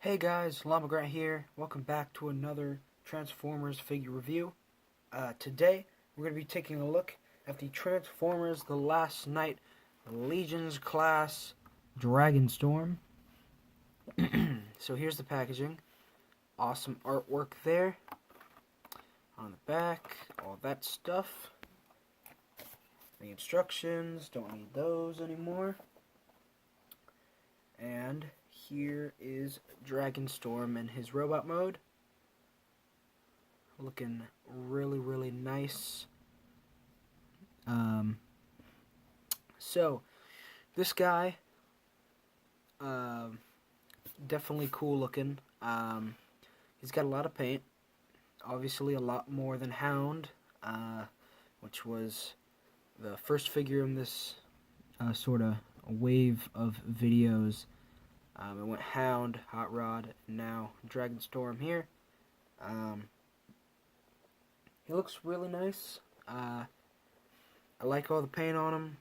Hey guys, Llama Grant here. Welcome back to another Transformers figure review. Today, we're going to be taking a look at the Transformers The Last Knight Legion's Class Dragonstorm. So here's the packaging. Awesome artwork there. On the back, all that stuff. The instructions, don't need those anymore. And here is Dragonstorm in his robot mode. Looking really nice. So this guy, definitely cool looking. He's got a lot of paint. Obviously a lot more than Hound, which was the first figure in this sort of wave of videos. It went Hound, Hot Rod, and now Dragonstorm here. He looks really nice. I like all the paint on him.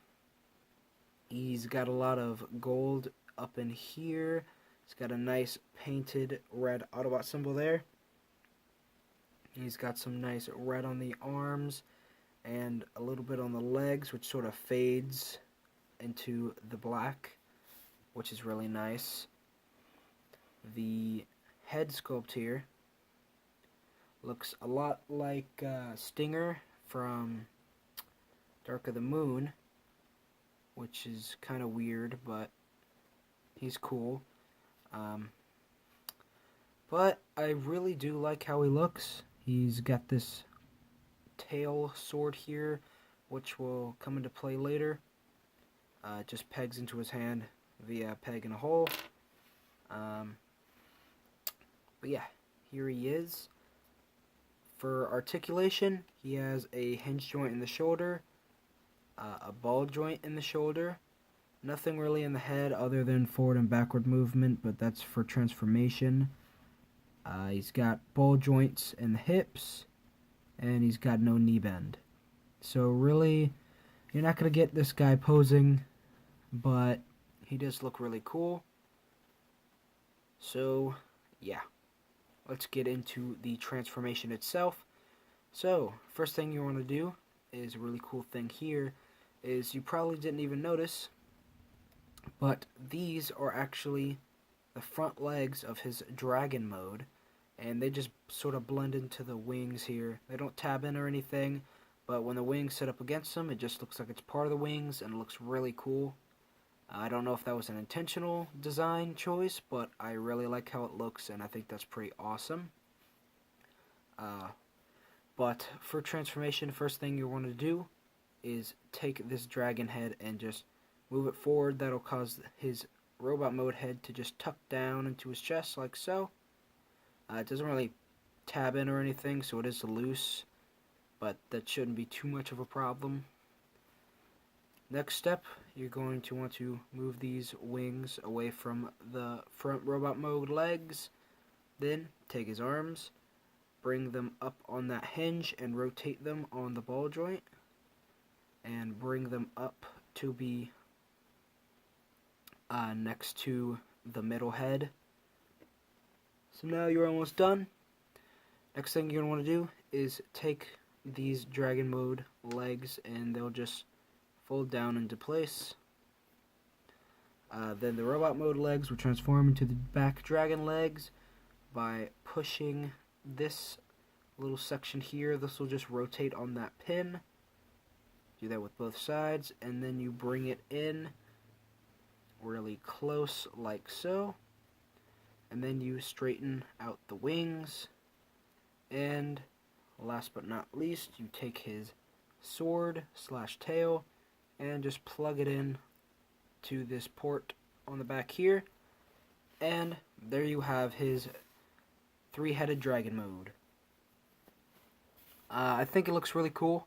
He's got a lot of gold up in here. He's got a nice painted red Autobot symbol there. He's got some nice red on the arms and a little bit on the legs, which sort of fades into the black, which is really nice. The head sculpt here looks a lot like Stinger from Dark of the Moon, which is kind of weird, but he's cool. But I really do like how he looks. He's got this tail sword here, which will come into play later. It just pegs into his hand via a peg in a hole. But yeah, here he is. For articulation, he has a hinge joint in the shoulder, a ball joint in the shoulder, nothing really in the head other than forward and backward movement, but that's for transformation. He's got ball joints in the hips, and he's got no knee bend. So really, you're not going to get this guy posing, but he does look really cool. So, yeah. Let's get into the transformation itself. So, first thing you want to do is a really cool thing here is you probably didn't even notice, but these are actually the front legs of his dragon mode, and they just sort of blend into the wings here. They don't tab in or anything, but when the wings sit up against them, it just looks like it's part of the wings, and it looks really cool. I don't know if that was an intentional design choice, but I really like how it looks, and I think that's pretty awesome. But for transformation, first thing you want to do is take this dragon head and just move it forward. That'll cause his robot mode head to just tuck down into his chest like so. It doesn't really tab in or anything, so it is loose, but that shouldn't be too much of a problem. Next step, you're going to want to move these wings away from the front robot mode legs. Then take his arms, bring them up on that hinge and rotate them on the ball joint, and bring them up to be next to the middle head. So now you're almost done. Next thing you're going to want to do is take these dragon mode legs, and they'll just fold down into place. Then the robot mode legs will transform into the back dragon legs by pushing this little section here. This will just rotate on that pin. Do that with both sides, and then you bring it in really close like so, and then you straighten out the wings, and last but not least, you take his sword slash tail and just plug it in to this port on the back here, and there you have his three-headed dragon mode. I think it looks really cool.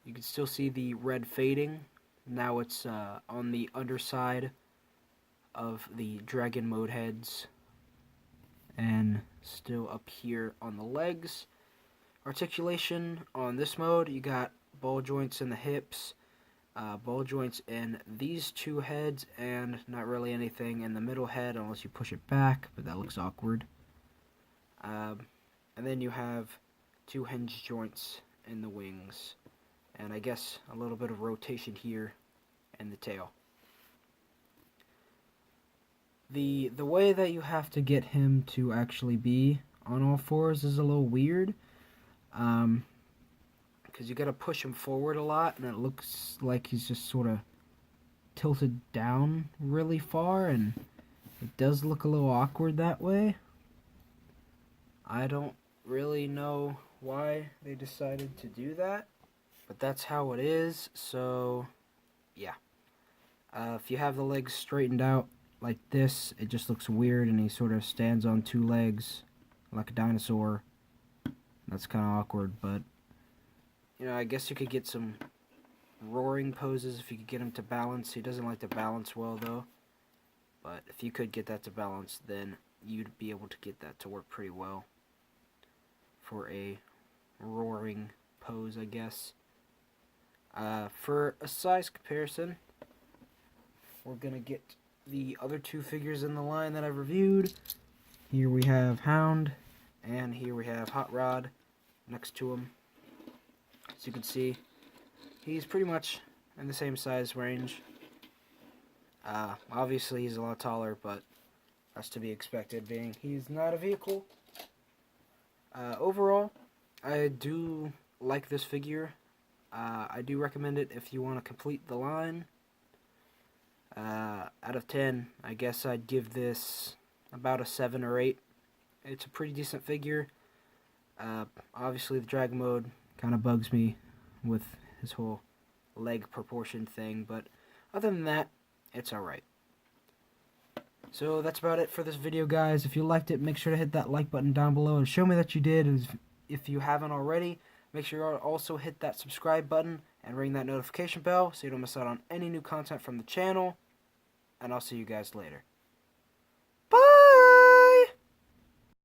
You can still see the red fading. Now it's on the underside of the dragon mode heads, and still up here on the legs. Articulation on this mode, you got ball joints in the hips, ball joints in these two heads, and not really anything in the middle head unless you push it back, but that looks awkward. And then you have two hinge joints in the wings, and I guess a little bit of rotation here in the tail. The way that you have to get him to actually be on all fours is a little weird, because you got to push him forward a lot, and it looks like he's just sort of tilted down really far, and it does look a little awkward that way. I don't really know why they decided to do that, but that's how it is. So yeah, if you have the legs straightened out like this, it just looks weird, and he sort of stands on two legs like a dinosaur. That's kind of awkward, but you know, I guess you could get some roaring poses if you could get him to balance. He doesn't like to balance well though, but if you could get that to balance, then you'd be able to get that to work pretty well for a roaring pose, I guess. For a size comparison, we're gonna get the other two figures in the line that I've reviewed. Here we have Hound, and here we have Hot Rod next to him. As you can see, he's pretty much in the same size range. Obviously he's a lot taller, but that's to be expected, being he's not a vehicle. Overall, I do like this figure. I do recommend it if you want to complete the line. Out of 10, I guess I'd give this about a 7 or 8. It's a pretty decent figure. Obviously, the drag mode kind of bugs me with his whole leg proportion thing, but other than that, it's alright. So that's about it for this video, guys. If you liked it, make sure to hit that like button down below and show me that you did. If you haven't already, make sure you also hit that subscribe button and ring that notification bell so you don't miss out on any new content from the channel. And I'll see you guys later.